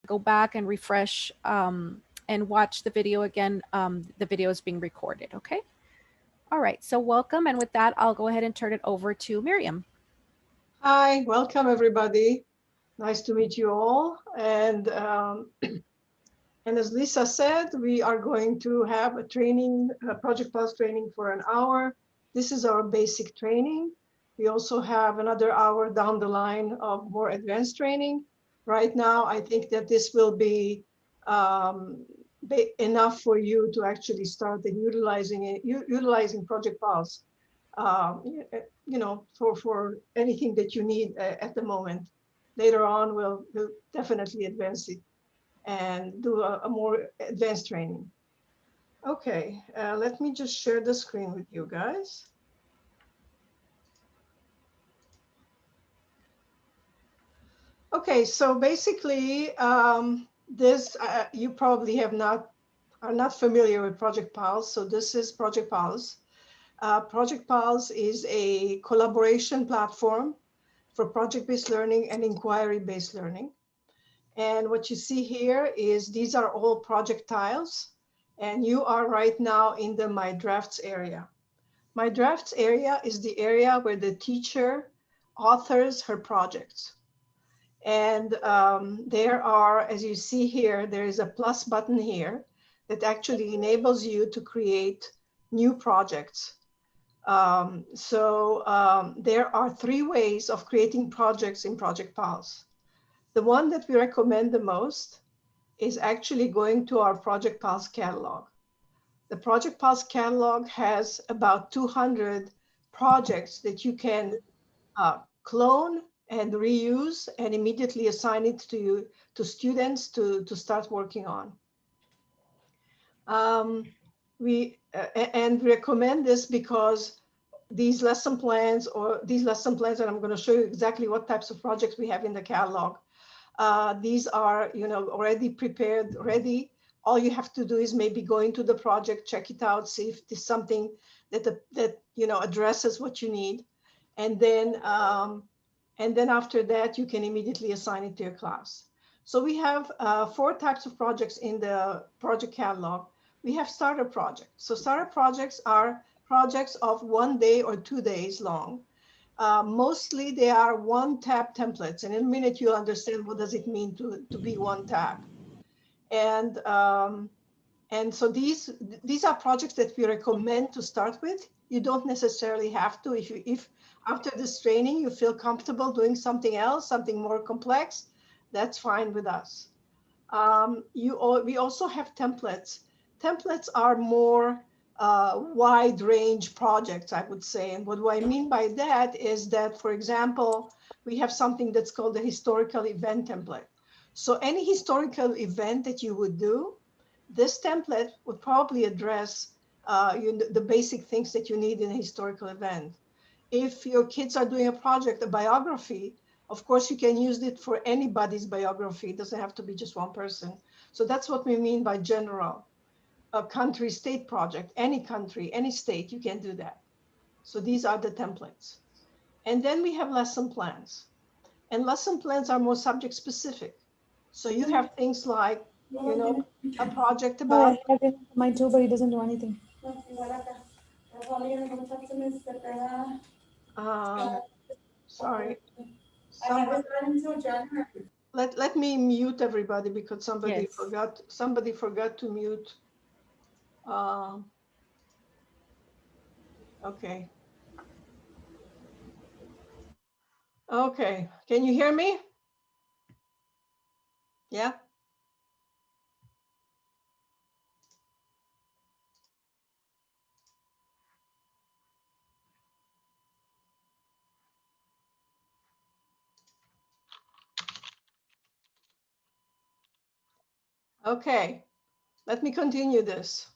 go back and refresh and watch the video again, the video is being recorded, okay? All right, so welcome. And with that, I'll go ahead and turn it over to Miriam. Hi, welcome everybody. Nice to meet you all. And as Lisa said, we are going to have a training, a Project Pulse training for an hour. This is our basic training. We also have another hour down the line of more advanced training. Right now, I think that this will be enough for you to actually start utilizing it, utilizing Project Pulse, for anything that you need at the moment. Later on, we'll definitely advance it and do a more advanced training. Okay, let me just share the screen with you guys. Okay, so basically, this you probably are not familiar with Project Pulse. So this is Project Pulse. Project Pulse is a collaboration platform for project-based learning and inquiry-based learning. And what you see here is these are all project tiles. And you are right now in the My Drafts area. My Drafts area is the area where the teacher authors her projects. And there are, as you see here, there is a plus button here that actually enables you to create new projects. There are 3 ways of creating projects in Project Pulse. The one that we recommend the most is actually going to our Project Pulse catalog. The Project Pulse catalog has about 200 projects that you can clone and reuse and immediately assign it to students to start working on. We recommend this because these lesson plans, and I'm going to show you exactly what types of projects we have in the catalog. These are, already prepared, ready. All you have to do is maybe go into the project, check it out, see if there's something that addresses what you need, and then after that you can immediately assign it to your class. So we have 4 types of projects in the project catalog. We have starter projects. So starter projects are projects of 1 day or 2 days long. Mostly they are one-tab templates, and in a minute you'll understand what does it mean to be one tab. And so these are projects that we recommend to start with. You don't necessarily have to. If after this training you feel comfortable doing something else, something more complex, that's fine with us. We also have templates. Templates are more wide range projects, I would say. And what do I mean by that is that, for example, we have something that's called the historical event template. So any historical event that you would do, this template would probably address the basic things that you need in a historical event. If your kids are doing a project, a biography, of course, you can use it for anybody's biography. It doesn't have to be just one person. So that's what we mean by general. A country state project, any country, any state, you can do that. So these are the templates. And then we have lesson plans. And lesson plans are more subject specific. So you have things like, a project about. Oh, I have mine too, but he doesn't do anything. Sorry. Let me mute everybody because somebody forgot to mute. Okay. Okay. Can you hear me? Yeah. Okay, let me continue this.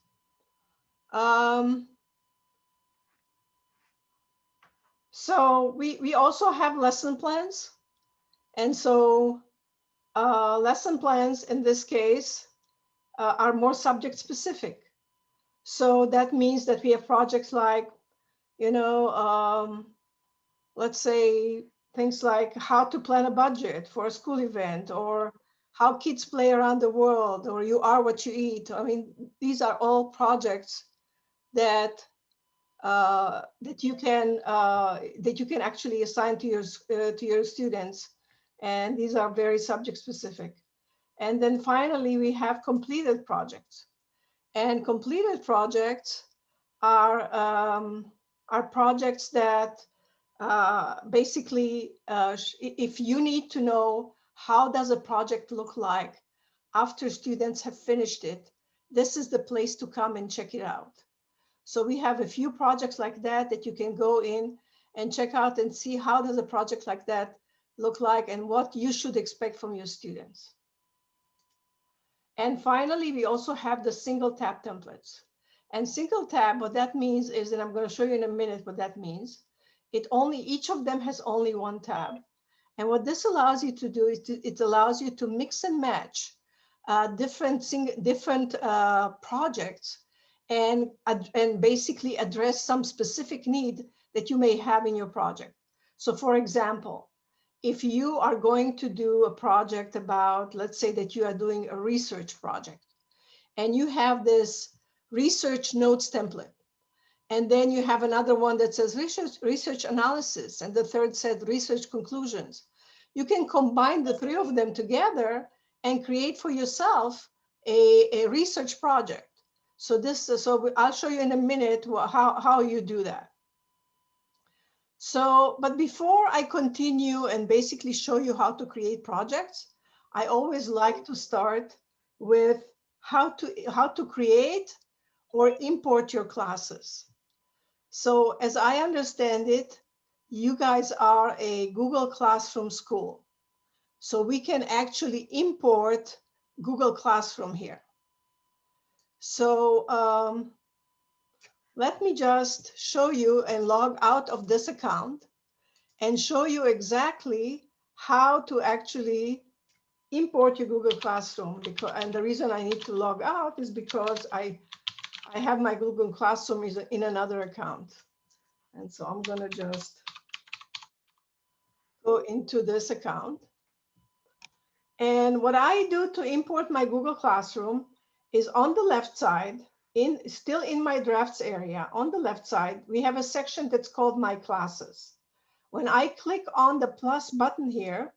So we also have lesson plans. And so lesson plans in this case are more subject specific. So that means that we have projects like, let's say things like how to plan a budget for a school event, or how kids play around the world, or you are what you eat. I mean, these are all projects that that you can actually assign to your students, and these are very subject specific. And then finally, we have completed projects, and completed projects are projects that basically, if you need to know how does a project look like after students have finished it, this is the place to come and check it out. So we have a few projects like that that you can go in and check out and see how does a project like that look like and what you should expect from your students. And finally, we also have the single tab templates. And single tab, what that means is, and I'm going to show you in a minute what that means. Each of them has only one tab. And what this allows you to do is it allows you to mix and match different projects and basically address some specific need that you may have in your project. So for example, if you are going to do a project about, let's say that you are doing a research project and you have this research notes template, and then you have another one that says research analysis, and the third said research conclusions. You can combine the three of them together and create for yourself a research project. So I'll show you in a minute how you do that. So, but before I continue and basically show you how to create projects, I always like to start with how to create or import your classes. So as I understand it, you guys are a Google Classroom school. So we can actually import Google Classroom here. So let me just show you and log out of this account and show you exactly how to actually import your Google Classroom. And the reason I need to log out is because I have my Google Classroom in another account. And so I'm gonna just go into this account. And what I do to import my Google Classroom is on the left side, still in my drafts area, on the left side, we have a section that's called My Classes. When I click on the plus button here,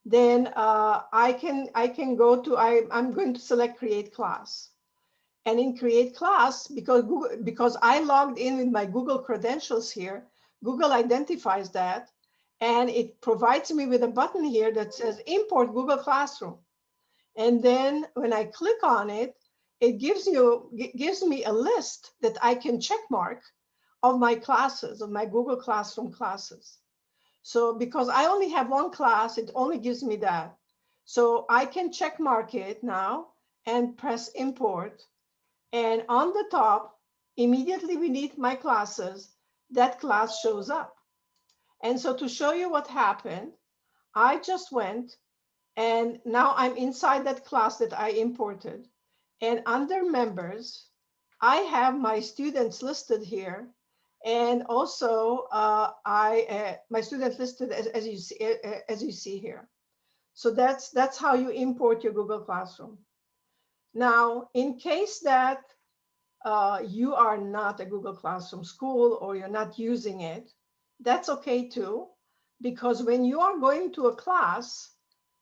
then I can go to, I'm going to select Create Class. And in Create Class, because I logged in with my Google credentials here, Google identifies that, and it provides me with a button here that says Import Google Classroom. And then when I click on it, it gives me a list that I can check mark of my classes, of my Google Classroom classes. So because I only have one class, it only gives me that. So I can check mark it now and press import. And on the top, immediately beneath my classes, that class shows up. And so to show you what happened, I just went and now I'm inside that class that I imported. And under members, I have my students listed here. And also my students listed as you see here. So that's how you import your Google Classroom. Now, in case that you are not a Google Classroom school or you're not using it, that's okay too, because when you are going to a class,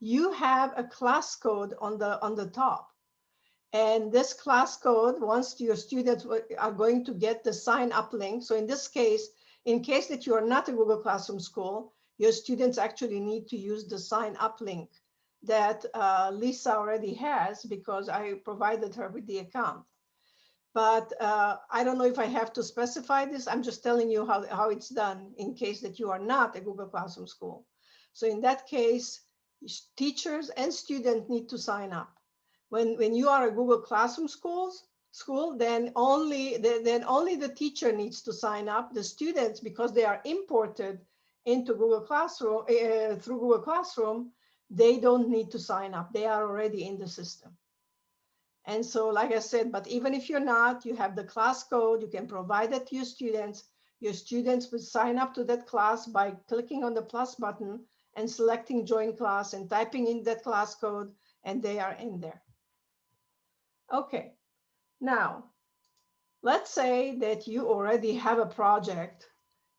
you have a class code on the top. And this class code, once your students are going to get the sign up link. So in this case, in case that you are not a Google Classroom school, your students actually need to use the sign up link that Lisa already has because I provided her with the account. But I don't know if I have to specify this. I'm just telling you how it's done in case that you are not a Google Classroom school. So in that case, teachers and students need to sign up. When you are a Google Classroom school, then only the teacher needs to sign up. The students, because they are imported into Google Classroom through Google Classroom, they don't need to sign up. They are already in the system. And so, like I said, but even if you're not, you have the class code, you can provide that to your students. Your students will sign up to that class by clicking on the plus button and selecting join class and typing in that class code. and they are in there. Okay, now let's say that you already have a project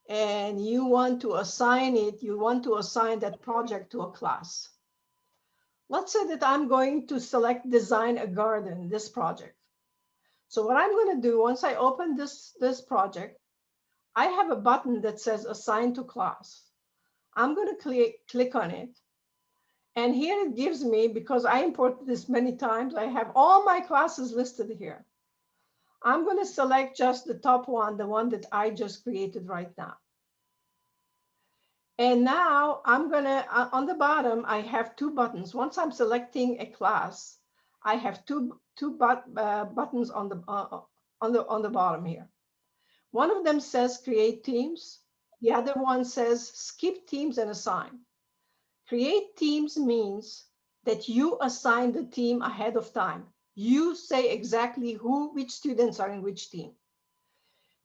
and you want to assign that project to a class. Let's say that I'm going to select design a garden, this project. So what I'm going to do, once I open this project, I have a button that says assign to class. I'm going to click on it. And here it gives me, because I imported this many times, I have all my classes listed here. I'm going to select just the top one, the one that I just created right now. And now I'm going to, on the bottom, I have two buttons. Once I'm selecting a class, I have two buttons on the bottom here. One of them says create teams. The other one says skip teams and assign. Create teams means that you assign the team ahead of time. You say exactly which students are in which team.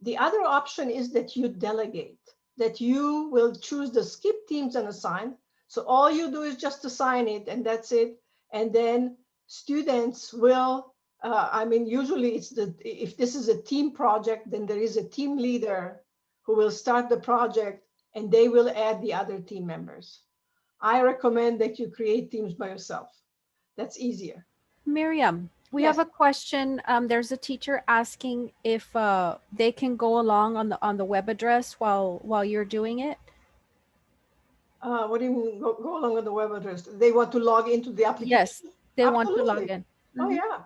The other option is that you delegate, that you will choose the skip teams and assign. So all you do is just assign it and that's it. And then students will, usually if this is a team project, then there is a team leader who will start the project and they will add the other team members. I recommend that you create teams by yourself. That's easier. Miriam, we Yes. have a question. There's a teacher asking if they can go along on the web address while you're doing it. What do you mean go along with the web address? They want to log into the application? Yes, they want to log Absolutely. in. Oh, Mhm. yeah.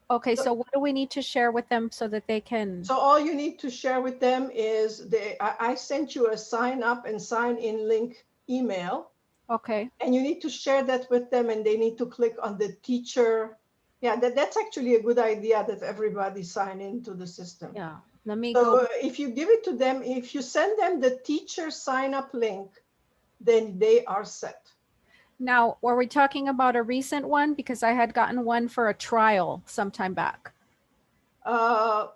Okay, so what do we need to share with them so that they can? So all you need to share with them is I sent you a sign up and sign in link email, Okay. and you need to share that with them and they need to click on the teacher. Yeah, that's actually a good idea that everybody sign into the system. Yeah. Let me go. So if you give it to them, if you send them the teacher sign up link, then they are set. Now, were we talking about a recent one? Because I had gotten one for a trial sometime back.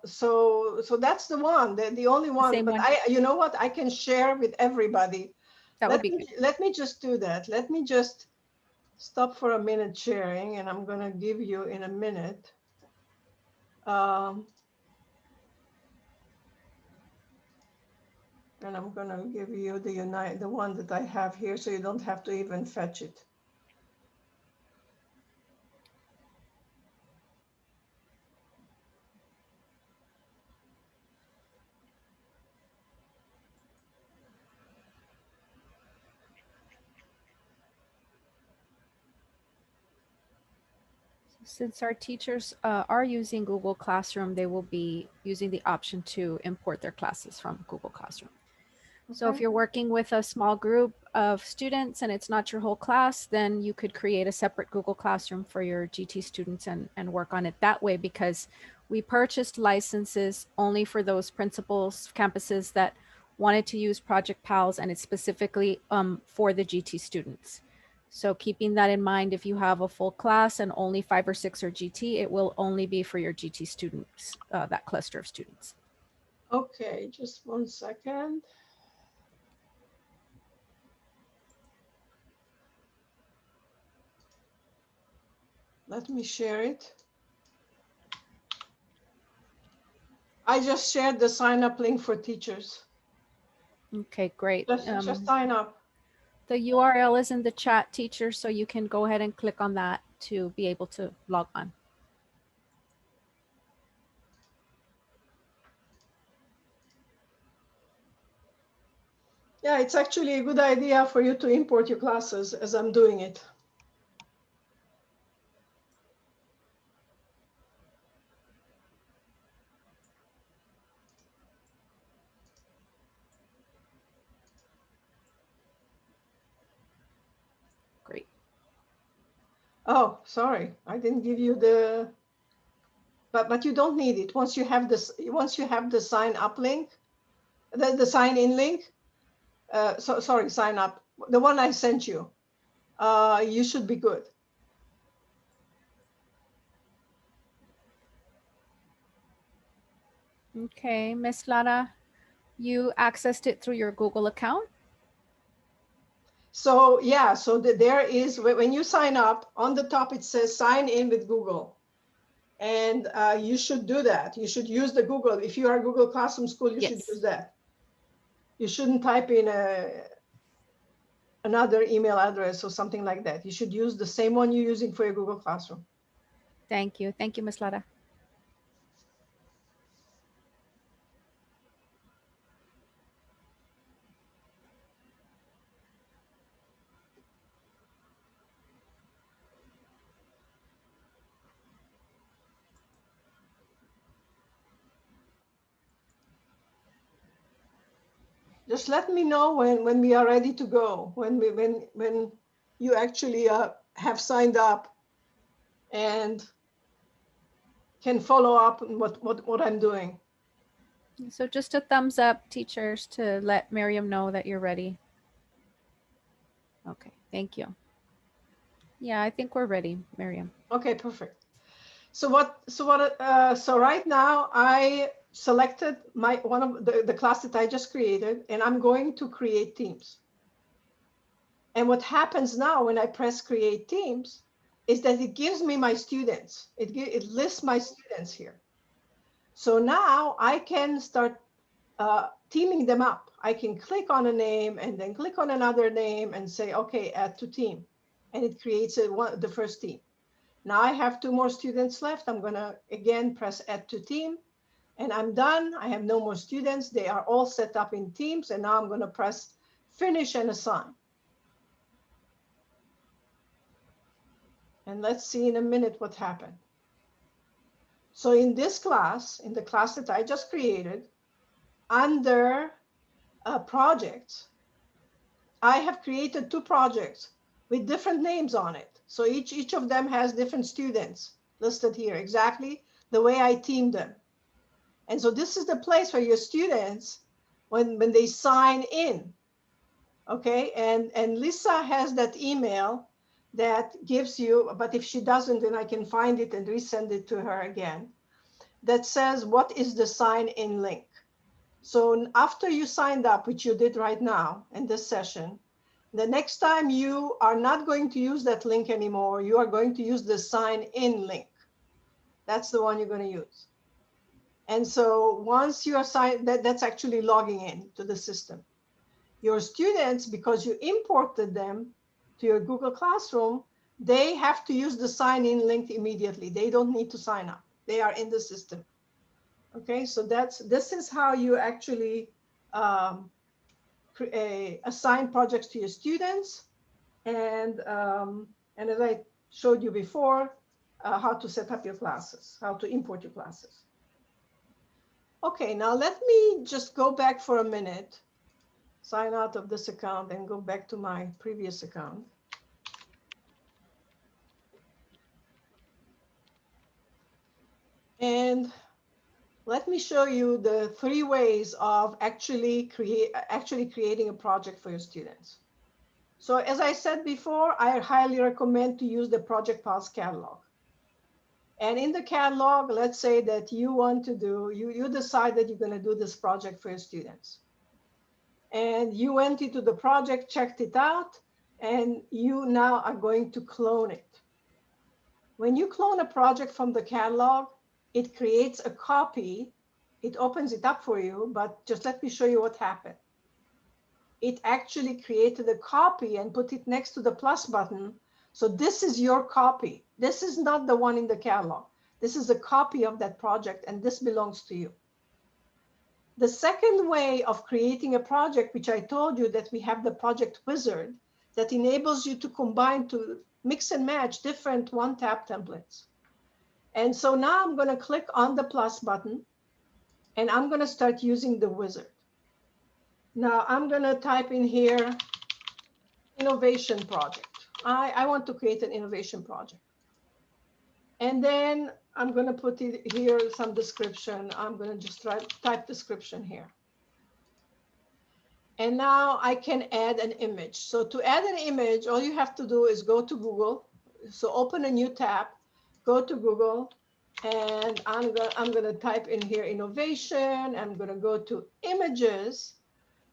So that's the one, the only The one. same But one. you know what? I can share with everybody. That would be good. Let me just do that. Let me just stop for a minute sharing, and I'm gonna give you in a minute. And I'm gonna give you the one that I have here, so you don't have to even fetch it. Since our teachers are using Google Classroom, they will be using the option to import their classes from Google Classroom. So if Okay. you're working with a small group of students and it's not your whole class, then you could create a separate Google Classroom for your GT students and work on it that way, because we purchased licenses only for those principals, campuses that wanted to use Project Pals, and it's specifically for the GT students. So keeping that in mind, if you have a full class and only 5 or 6 are GT, it will only be for your GT students, that cluster of students. Okay, just 1 second. Let me share it. I just shared the sign up link for teachers. Okay, great. Just sign up. The URL is in the chat, teacher, so you can go ahead and click on that to be able to log on. Yeah, it's actually a good idea for you to import your classes as I'm doing it. Great. Oh, sorry, I didn't give you the, but you don't need it. Once you have the sign up link, the sign in link, sorry, sign up, the one I sent you, you should be good. Okay, Miss Lara, you accessed it through your Google account? So yeah, so there is, when you sign up, on the top it says sign in with Google. And you should do that. You should use the Google. If you are a Google Classroom school, you should use Yes. that. You shouldn't type in another email address or something like that. You should use the same one you're using for your Google Classroom. Thank you. Thank you, Ms. Lara. Just let me know when we are ready to go, when you actually have signed up and can follow up on what I'm doing. So just a thumbs up, teachers, to let Miriam know that you're ready. Okay, thank you. Yeah, I think we're ready, Miriam. Okay, perfect. So right now I selected one of the class that I just created, and I'm going to create teams. And what happens now when I press create teams is that it gives me my students. It lists my students here. So now I can start teaming them up. I can click on a name and then click on another name and say, okay, add to team. And it creates the first team. Now I have 2 more students left. I'm gonna again press add to team, and I'm done. I have no more students. They are all set up in teams, and now I'm gonna press finish and assign. And let's see in a minute what happened. So in this class, in the class that I just created, under projects, I have created 2 projects with different names on it. So each of them has different students listed here, exactly the way I teamed them. And so this is the place for your students when they sign in, okay? And Lisa has that email that gives you, but if she doesn't, then I can find it and resend it to her again, that says, what is the sign in link? So after you signed up, which you did right now in this session, the next time you are not going to use that link anymore, you are going to use the sign in link. That's the one you're going to use. And so once you are signed, that's actually logging in to the system. Your students, because you imported them to your Google Classroom, they have to use the sign in link immediately. They don't need to sign up. They are in the system. Okay, so this is how you actually assign projects to your students, and as I showed you before, how to set up your classes, how to import your classes. Okay, now let me just go back for a minute, sign out of this account and go back to my previous account. And let me show you the 3 ways of actually creating a project for your students. So as I said before, I highly recommend to use the Project Pulse catalog. And in the catalog, let's say that you want to do, you decide that you're going to do this project for your students. And you went into the project, checked it out, and you now are going to clone it. When you clone a project from the catalog, it creates a copy. It opens it up for you, but just let me show you what happened. It actually created a copy and put it next to the plus button. So this is your copy. This is not the one in the catalog. This is a copy of that project, and this belongs to you. The second way of creating a project, which I told you that we have the project wizard that enables you to combine, to mix and match different one-tap templates. And so now I'm going to click on the plus button, and I'm going to start using the wizard. Now I'm going to type in here, innovation project. I want to create an innovation project. And then I'm going to put it here, some description. I'm going to just type description here. And now I can add an image. So to add an image, all you have to do is go to Google. So open a new tab, go to Google, and I'm going to type in here innovation. I'm going to go to images.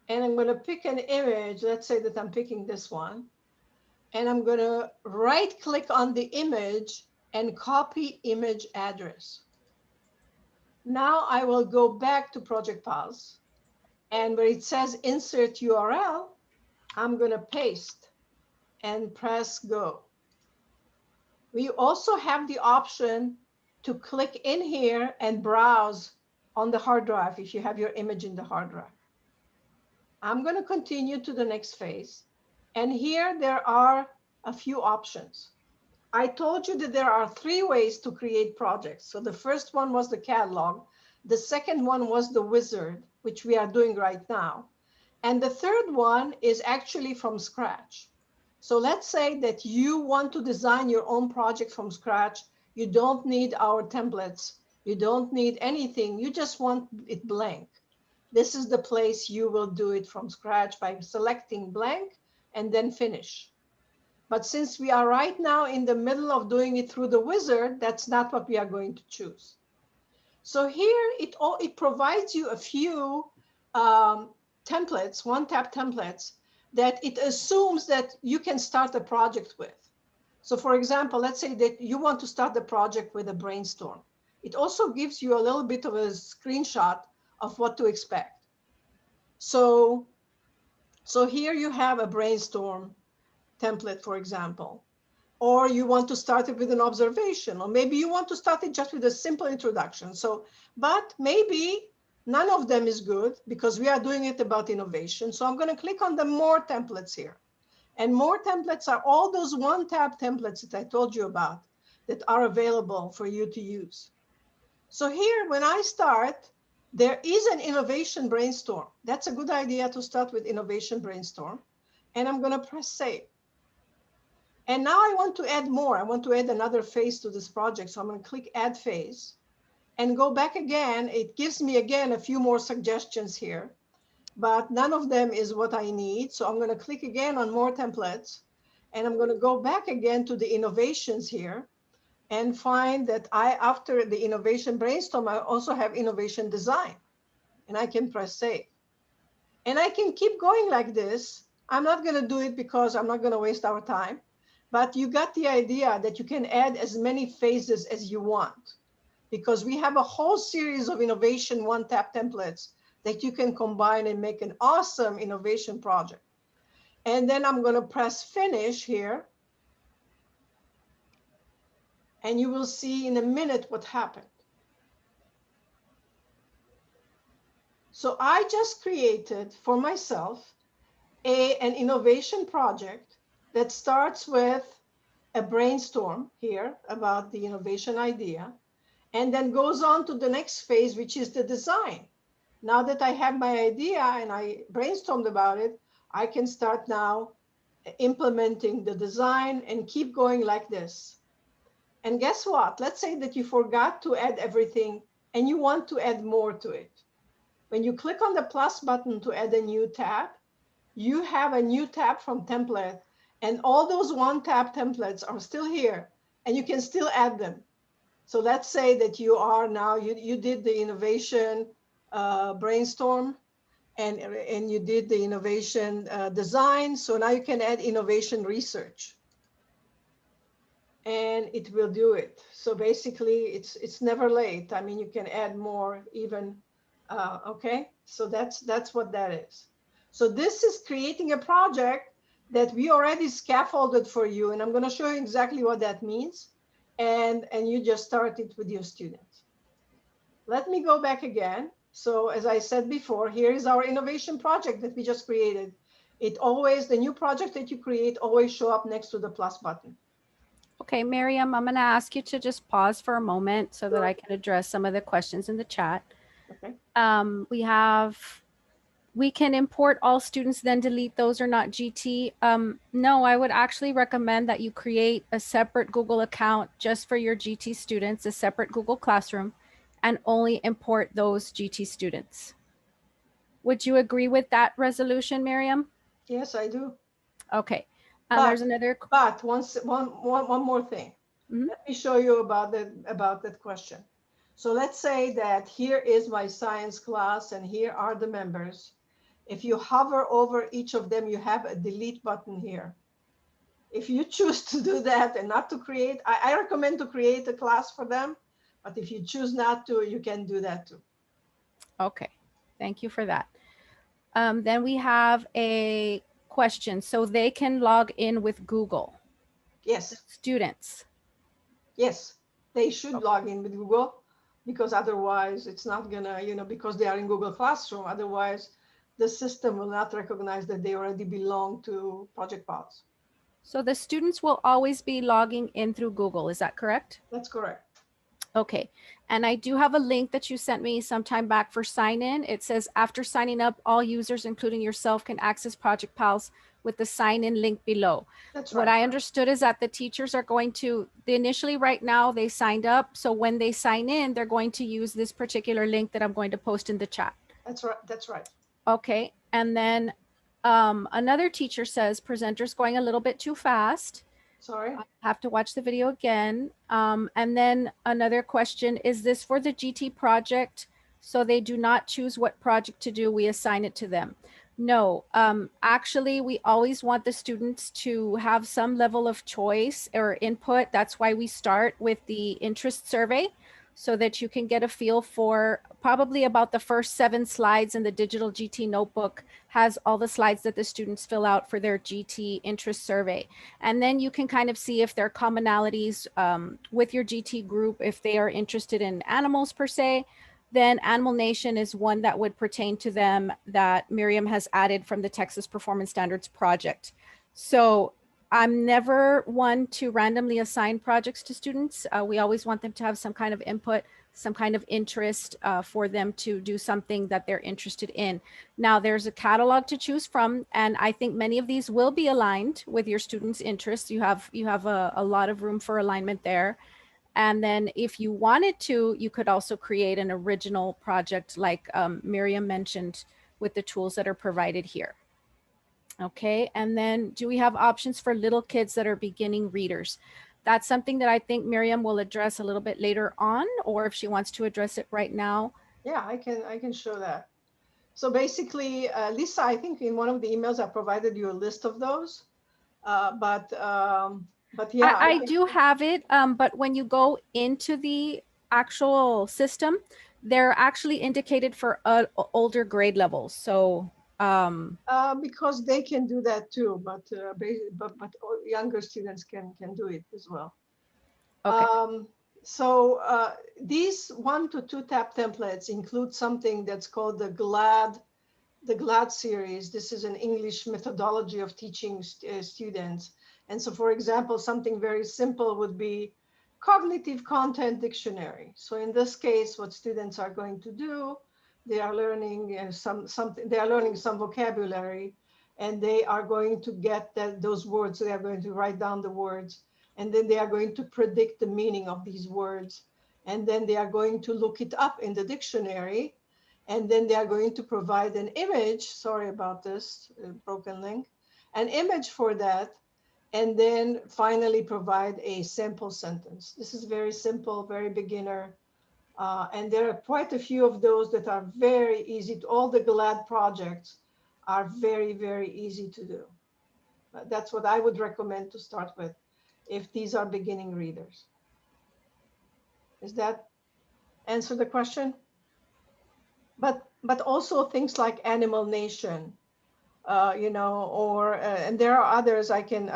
and I'm going to pick an image. Let's say that I'm picking this one, and I'm going to right click on the image and copy image address. Now I will go back to Project Pulse, and where it says insert URL, I'm going to paste and press go. We also have the option to click in here and browse on the hard drive if you have your image in the hard drive. I'm going to continue to the next phase. And here there are a few options. I told you that there are 3 ways to create projects. So the first one was the catalog. The second one was the wizard, which we are doing right now. And the third one is actually from scratch. So let's say that you want to design your own project from scratch. You don't need our templates. You don't need anything. You just want it blank. This is the place you will do it from scratch by selecting blank and then finish. But since we are right now in the middle of doing it through the wizard, that's not what we are going to choose. So here it provides you a few templates, one-tap templates, that it assumes that you can start a project with. So for example, let's say that you want to start the project with a brainstorm. It also gives you a little bit of a screenshot of what to expect. So here you have a brainstorm template, for example, or you want to start it with an observation, or maybe you want to start it just with a simple introduction. So, but maybe none of them is good because we are doing it about innovation. So I'm going to click on the more templates here. And more templates are all those one-tab templates that I told you about that are available for you to use. So here, when I start, there is an innovation brainstorm. That's a good idea to start with innovation brainstorm. And I'm going to press save. And now I want to add more. I want to add another phase to this project. So I'm going to click add phase and go back again. It gives me again a few more suggestions here, but none of them is what I need. So I'm going to click again on more templates, and I'm going to go back again to the innovations here and find that after the innovation brainstorm, I also have innovation design, and I can press save. And I can keep going like this. I'm not going to do it because I'm not going to waste our time, but you got the idea that you can add as many phases as you want, because we have a whole series of innovation one-tap templates that you can combine and make an awesome innovation project. And then I'm going to press finish here. And you will see in a minute what happened. So I just created for myself an innovation project that starts with a brainstorm here about the innovation idea, and then goes on to the next phase, which is the design. Now that I have my idea and I brainstormed about it, I can start now implementing the design and keep going like this. And guess what? Let's say that you forgot to add everything and you want to add more to it. When you click on the plus button to add a new tab, you have a new tab from template, and all those one tab templates are still here and you can still add them. So let's say that you are now, you did the innovation brainstorm and you did the innovation design. So now you can add innovation research and it will do it. So basically it's never late. I mean, you can add more even, okay? So that's what that is. So this is creating a project that we already scaffolded for you, and I'm going to show you exactly what that means. And you just start it with your students. Let me go back again. So as I said before, here is our innovation project that we just created. It always, the new project that you create always show up next to the plus button. Okay, Miriam, I'm going to ask you to just pause for a moment so that I can address some of the questions in the chat. Okay. We can import all students, then delete those are not GT. No, I would actually recommend that you create a separate Google account just for your GT students, a separate Google Classroom, and only import those GT students. Would you agree with that resolution, Miriam? Yes, I do. Okay. There's another. But one more thing. Mm-hmm. Let me show you about that question. So let's say that here is my science class and here are the members. If you hover over each of them, you have a delete button here. If you choose to do that and not to create, I recommend to create a class for them. But if you choose not to, you can do that too. Okay, thank you for that. Then we have a question. So they can log in with Google, the Yes, students. yes, they should log in with Google, because otherwise it's not gonna, because they are in Google Classroom, otherwise the system will not recognize that they already belong to Project Pulse. So the students will always be logging in through Google. Is that correct? That's correct. Okay. And I do have a link that you sent me some time back for sign in. It says after signing up, all users, including yourself, can access Project Pals with the sign in link below. That's What right. I understood is that the teachers are going to, initially right now they signed up. So when they sign in, they're going to use this particular link that I'm going to post in the chat. That's right. That's right. Okay. And then another teacher says presenters going a little bit too fast. Sorry. I have to watch the video again. And then another question, is this for the GT project? So they do not choose what project to do, we assign it to them. No, actually, we always want the students to have some level of choice or input. That's why we start with the interest survey, so that you can get a feel for probably about the first 7 slides in the digital GT notebook has all the slides that the students fill out for their GT interest survey. And then you can kind of see if there are commonalities with your GT group, if they are interested in animals per se. Then Animal Nation is one that would pertain to them that Miriam has added from the Texas Performance Standards project. So I'm never one to randomly assign projects to students. We always want them to have some kind of input, some kind of interest for them to do something that they're interested in. Now there's a catalog to choose from, and I think many of these will be aligned with your students' interests. You have a lot of room for alignment there. And then if you wanted to, you could also create an original project like Miriam mentioned with the tools that are provided here. Okay, and then do we have options for little kids that are beginning readers? That's something that I think Miriam will address a little bit later on, or if she wants to address it right now. Yeah, I can show that. So basically, Lisa, I think in one of the emails I provided you a list of those. But yeah, I do have it, but when you go into the actual system, they're actually indicated for older grade levels. So because they can do that too, but younger students can do it as well. okay. So these 1 to 2 tap templates include something that's called the GLAD series. This is an English methodology of teaching students. And so, for example, something very simple would be cognitive content dictionary. So in this case, what students are going to do, they are learning they are learning some vocabulary, and they are going to get those words. They are going to write down the words, and then they are going to predict the meaning of these words. And then they are going to look it up in the dictionary. And then they are going to provide an image, sorry about this broken link, an image for that, and then finally provide a sample sentence. This is very simple, very beginner. And there are quite a few of those that are very easy. All the GLAD projects are very, very easy to do. That's what I would recommend to start with if these are beginning readers. Does that answer the question? But also things like Animal Nation, or and there are others. I can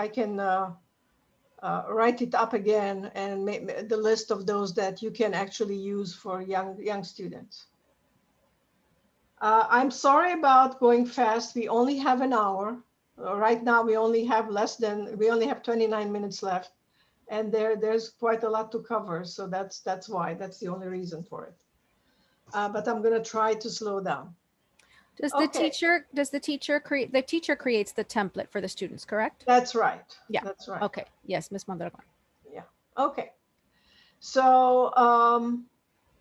write it up again and make the list of those that you can actually use for young students. I'm sorry about going fast. We only have an hour. Right now, we only have 29 minutes left, and there's quite a lot to cover. So that's the only reason for it. But I'm going to try to slow down. Does Okay. the teacher creates the template for the students, correct? That's right. Yeah. That's right. Okay. Yes, Ms. Mondragon. Yeah. Okay. So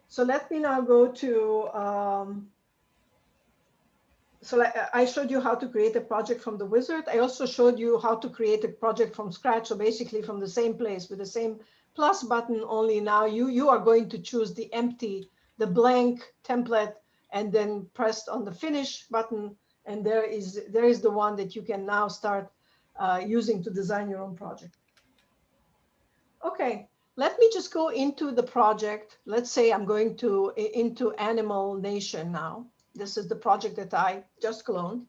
so let me now go to so I showed you how to create a project from the wizard. I also showed you how to create a project from scratch. So basically from the same place with the same plus button, only now you are going to choose the blank template, and then press on the finish button, And there is the one that you can now start using to design your own project. Okay, let me just go into the project. Let's say I'm going into Animal Nation now. This is the project that I just cloned.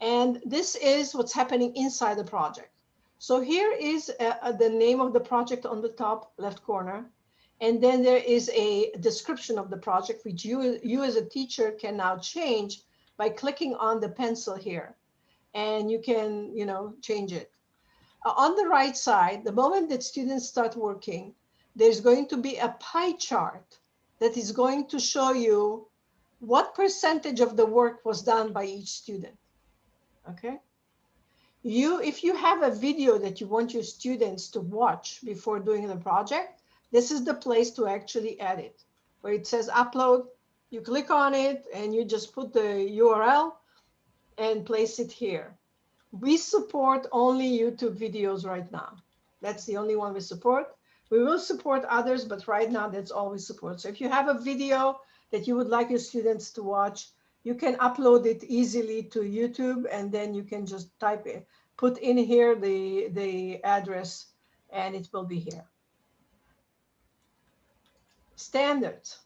And this is what's happening inside the project. So here is the name of the project on the top left corner. And then there is a description of the project, which you as a teacher can now change by clicking on the pencil here. And you can, change it. On the right side, the moment that students start working, there's going to be a pie chart that is going to show you what percentage of the work was done by each student. Okay. If you have a video that you want your students to watch before doing the project, this is the place to actually add it. Where it says upload, you click on it and you just put the URL and place it here. We support only YouTube videos right now. That's the only one we support. We will support others, but right now that's all we support. So if you have a video that you would like your students to watch, you can upload it easily to YouTube, and then you can just type it, put in here the address, and it will be here. Standards.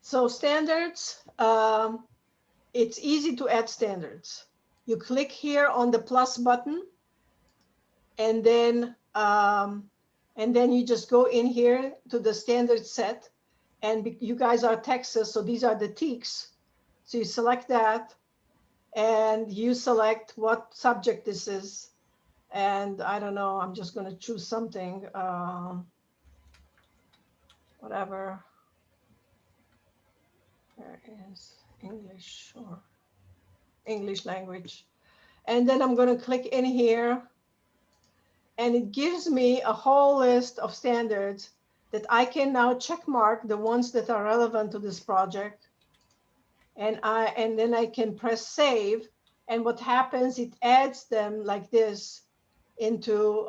So standards, it's easy to add standards. You click here on the plus button, and then you just go in here to the standard set. And you guys are Texas, so these are the TEKs. So you select that, and you select what subject this is. And I don't know, I'm just going to choose something, whatever. There is English or English language. And then I'm going to click in here, and it gives me a whole list of standards that I can now check mark the ones that are relevant to this project. And then I can press save. And what happens, it adds them like this into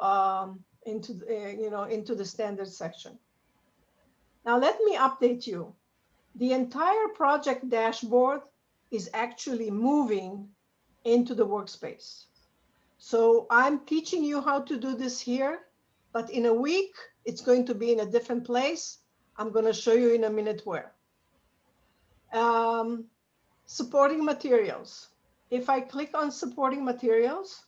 the standard section. Now let me update you. The entire project dashboard is actually moving into the workspace. So I'm teaching you how to do this here, but in a week, it's going to be in a different place. I'm going to show you in a minute where. Supporting materials. If I click on supporting materials,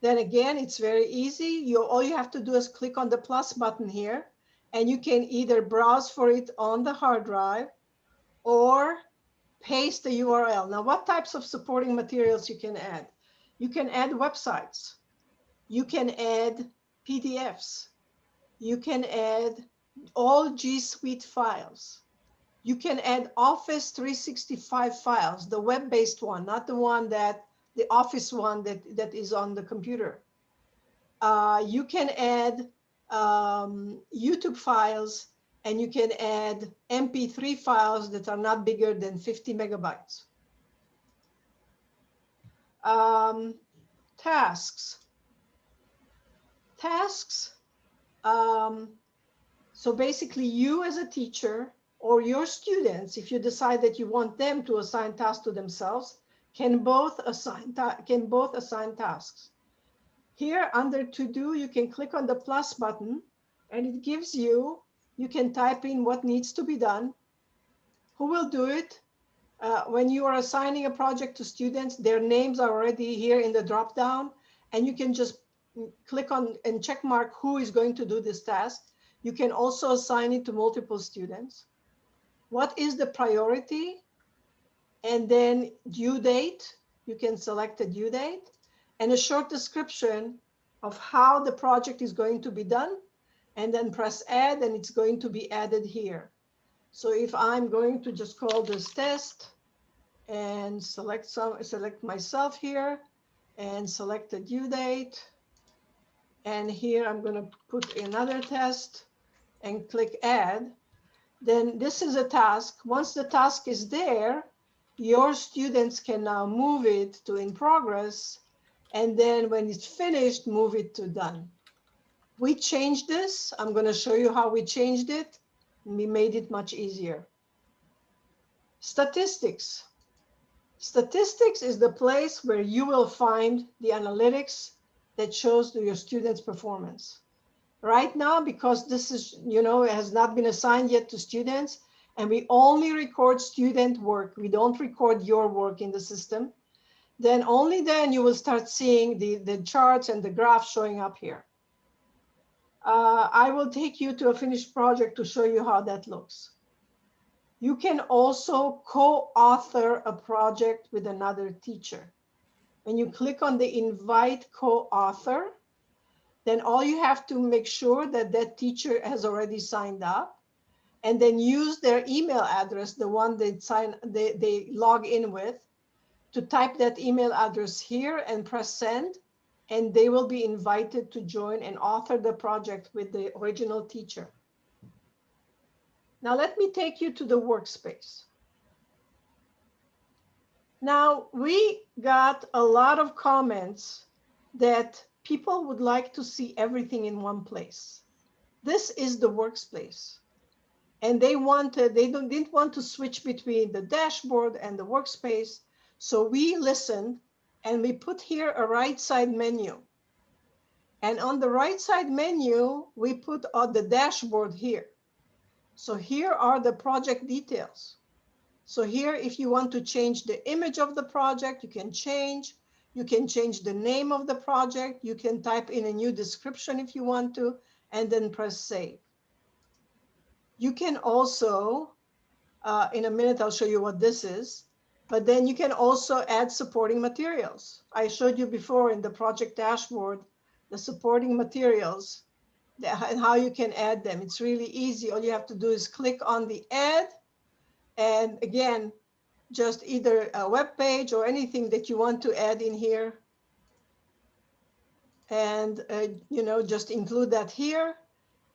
then again, it's very easy. All you have to do is click on the plus button here, and you can either browse for it on the hard drive or paste the URL. Now, what types of supporting materials you can add? You can add websites. You can add PDFs. You can add all G Suite files. You can add Office 365 files, the web-based one, not the one the Office one that is on the computer. You can add YouTube files, and you can add MP3 files that are not bigger than 50 megabytes. Tasks. So basically, you as a teacher or your students, if you decide that you want them to assign tasks to themselves, can both assign tasks. Here under to do, you can click on the plus button, and it gives you can type in what needs to be done, who will do it. When you are assigning a project to students, their names are already here in the drop down, and you can just click on and check mark who is going to do this task. You can also assign it to multiple students. What is the priority? And then due date. You can select a due date and a short description of how the project is going to be done, and then press add, and it's going to be added here. So if I'm going to just call this test and select myself here and select the due date, and here I'm going to put another test and click add, then this is a task. Once the task is there, your students can now move it to in progress, and then when it's finished, move it to done. We changed this. I'm going to show you how we changed it. We made it much easier. Statistics. Statistics is the place where you will find the analytics that shows your students' performance. Right now, because this is, it has not been assigned yet to students, and we only record student work, we don't record your work in the system, then only then you will start seeing the charts and the graphs showing up here. I will take you to a finished project to show you how that looks. You can also co-author a project with another teacher. When you click on the invite co-author, then all you have to make sure that that teacher has already signed up, and then use their email address, the one they log in with, to type that email address here and press send, and they will be invited to join and author the project with the original teacher. Now let me take you to the workspace. Now we got a lot of comments that people would like to see everything in one place. This is the workspace. And they didn't want to switch between the dashboard and the workspace. So we listened and we put here a right side menu. And on the right side menu, we put the dashboard here. So here are the project details. So here, if you want to change the image of the project, you can change. You can change the name of the project. You can type in a new description if you want to, and then press save. You can also, in a minute, I'll show you what this is, but then you can also add supporting materials. I showed you before in the project dashboard, the supporting materials and how you can add them. It's really easy. All you have to do is click on the add, and again, just either a web page or anything that you want to add in here. And, just include that here,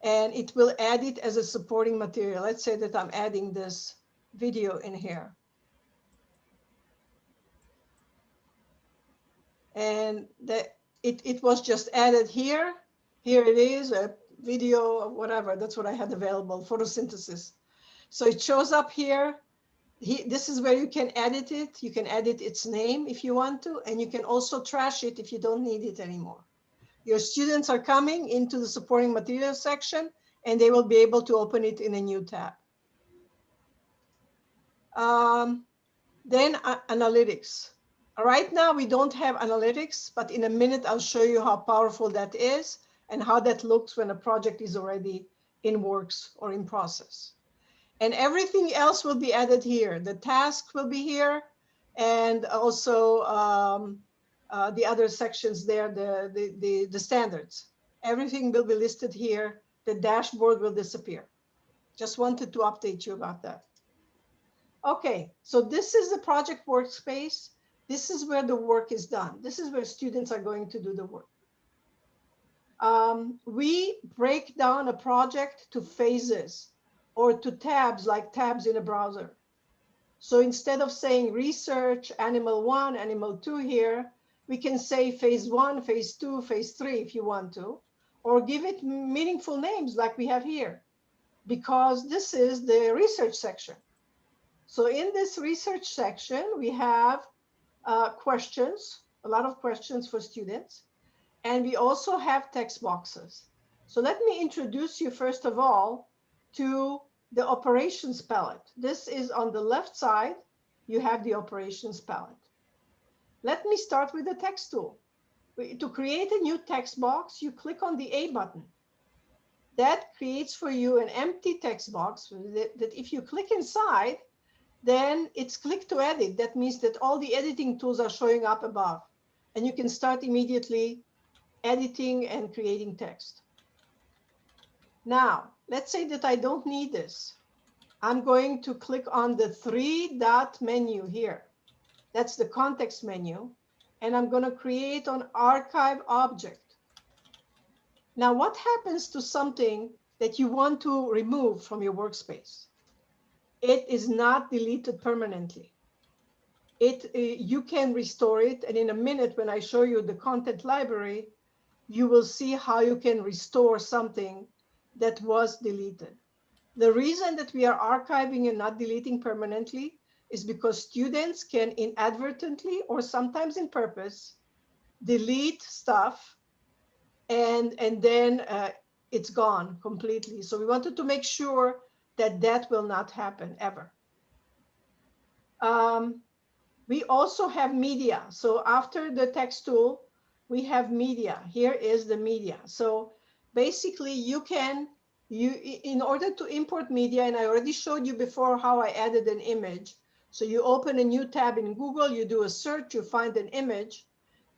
and it will add it as a supporting material. Let's say that I'm adding this video in here. And it was just added here. Here it is, a video, whatever. That's what I had available, photosynthesis. So it shows up here. This is where you can edit it. You can edit its name if you want to, and you can also trash it if you don't need it anymore. Your students are coming into the supporting materials section, and they will be able to open it in a new tab. Then analytics. Right now, we don't have analytics, but in a minute, I'll show you how powerful that is and how that looks when a project is already in works or in process. And everything else will be added here. The task will be here, and also the other sections there, the standards. Everything will be listed here. The dashboard will disappear. Just wanted to update you about that. Okay, so this is the project workspace. This is where the work is done. This is where students are going to do the work. We break down a project to phases or to tabs, like tabs in a browser. So instead of saying research, animal 1, animal 2 here, we can say phase 1, phase 2, phase 3 if you want to, or give it meaningful names like we have here, because this is the research section. So in this research section, we have questions, a lot of questions for students, and we also have text boxes. So let me introduce you first of all to the operations palette. This is on the left side, you have the operations palette. Let me start with the text tool. To create a new text box, you click on the A button. That creates for you an empty text box that if you click inside, then it's click to edit. That means that all the editing tools are showing up above, and you can start immediately editing and creating text. Now, let's say that I don't need this. I'm going to click on the 3-dot menu here. That's the context menu. And I'm going to create an archive object. Now, what happens to something that you want to remove from your workspace? It is not deleted permanently. You can restore it. And in a minute, when I show you the content library, you will see how you can restore something that was deleted. The reason that we are archiving and not deleting permanently, is because students can inadvertently or sometimes in purpose delete stuff and then it's gone completely. So we wanted to make sure that that will not happen ever. We also have media. So after the text tool, we have media. Here is the media. So basically in order to import media, and I already showed you before how I added an image. So you open a new tab in Google, you do a search, you find an image,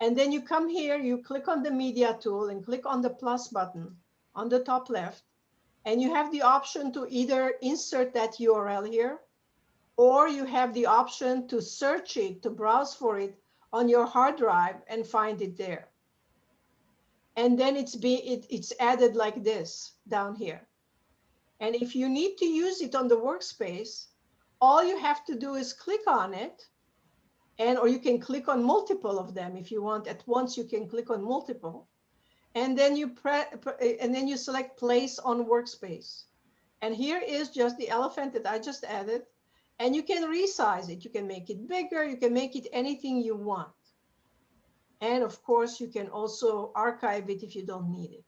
and then you come here, you click on the media tool and click on the plus button on the top left. And you have the option to either insert that URL here, or you have the option to search it, to browse for it on your hard drive and find it there. And then it's added like this down here. And if you need to use it on the workspace, all you have to do is click on it, or you can click on multiple of them. If you want at once, you can click on multiple. And then you select place on workspace. And here is just the elephant that I just added. And you can resize it. You can make it bigger. You can make it anything you want. And of course, you can also archive it if you don't need it.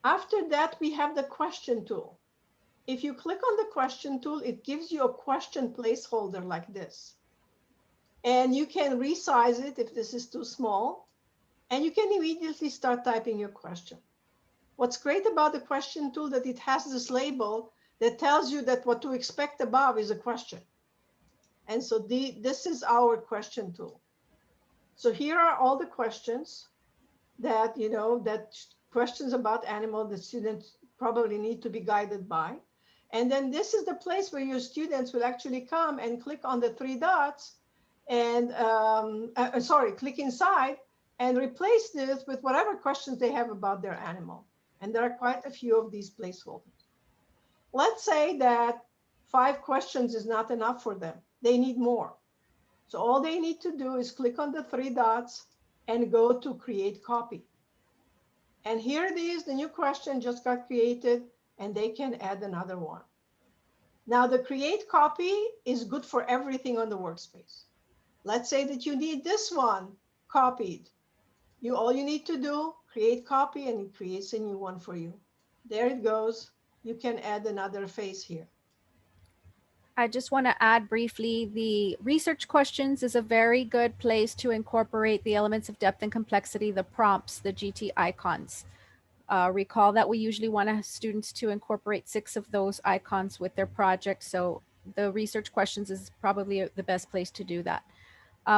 After that, we have the question tool. If you click on the question tool, it gives you a question placeholder like this. And you can resize it if this is too small. And you can immediately start typing your question. What's great about the question tool that it has this label that tells you that what to expect above is a question. And so this is our question tool. So here are all the questions that, that questions about animal that students probably need to be guided by. And then this is the place where your students will actually come and click on the 3 dots and, click inside and replace this with whatever questions they have about their animal. And there are quite a few of these placeholders. Let's say that 5 questions is not enough for them. They need more. So all they need to do is click on the 3 dots and go to create copy. And here it is, the new question just got created, and they can add another one. Now the create copy is good for everything on the workspace. Let's say that you need this one copied. All you need to do, create copy, and it creates a new one for you. There it goes. You can add another face here. I just want to add briefly, the research questions is a very good place to incorporate the elements of depth and complexity, the prompts, the GT icons. Recall that we usually want students to incorporate 6 of those icons with their project. So the research questions is probably the best place to do that.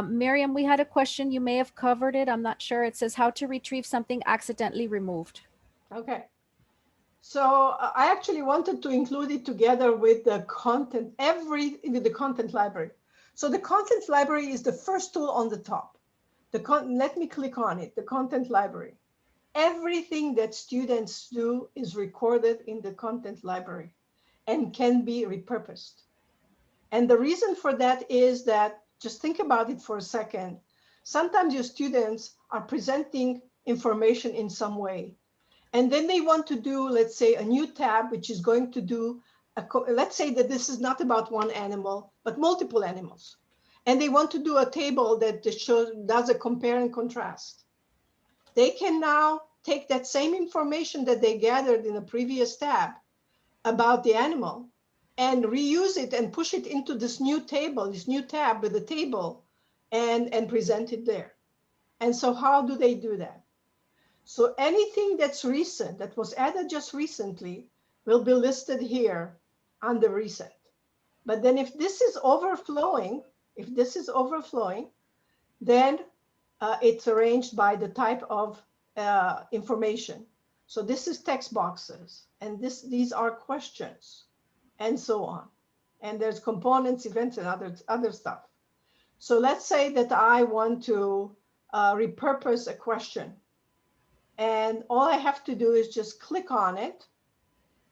Miriam, we had a question. You may have covered it. I'm not sure. It says how to retrieve something accidentally removed. Okay. So I actually wanted to include it together with the content, with the content library. So the content library is the first tool on the top. Let me click on it, the content library. Everything that students do is recorded in the content library and can be repurposed. And the reason for that is that, just think about it for a second. Sometimes your students are presenting information in some way. And then they want to do, let's say, a new tab, which is going to do, let's say that this is not about one animal, but multiple animals. And they want to do a table that does a compare and contrast. They can now take that same information that they gathered in a previous tab about the animal and reuse it and push it into this new table, this new tab with the table, and present it there. And so how do they do that? So anything that's recent, that was added just recently, will be listed here under recent. But then if this is overflowing, then it's arranged by the type of information. So this is text boxes, and these are questions, and so on. And there's components, events, and other stuff. So let's say that I want to repurpose a question. And all I have to do is just click on it,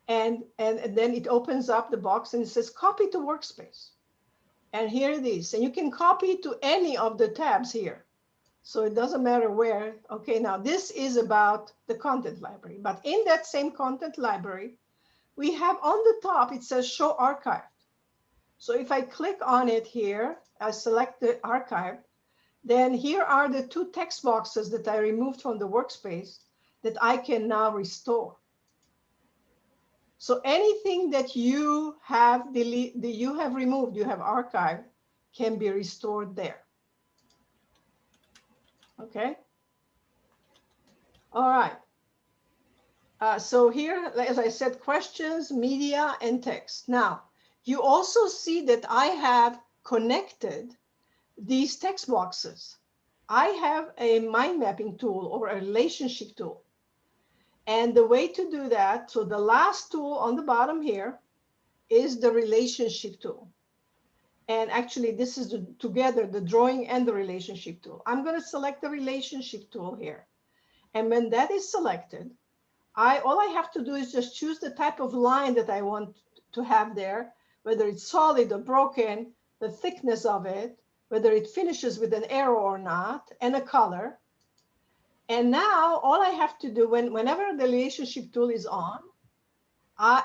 and then it opens up the box and it says copy to workspace. And here it is. And you can copy to any of the tabs here. So it doesn't matter where. Okay, now this is about the content library. But in that same content library, we have on the top, it says show archived. So if I click on it here, I select the archive, then here are the two text boxes that I removed from the workspace that I can now restore. So anything that you have removed, you have archived, can be restored there. Okay. All right. So here, as I said, questions, media, and text. Now, you also see that I have connected these text boxes. I have a mind mapping tool or a relationship tool. And the way to do that, so the last tool on the bottom here is the relationship tool. And actually, this is together the drawing and the relationship tool. I'm going to select the relationship tool here. And when that is selected, all I have to do is just choose the type of line that I want to have there, whether it's solid or broken, the thickness of it, whether it finishes with an arrow or not, and a color. And now all I have to do whenever the relationship tool is on,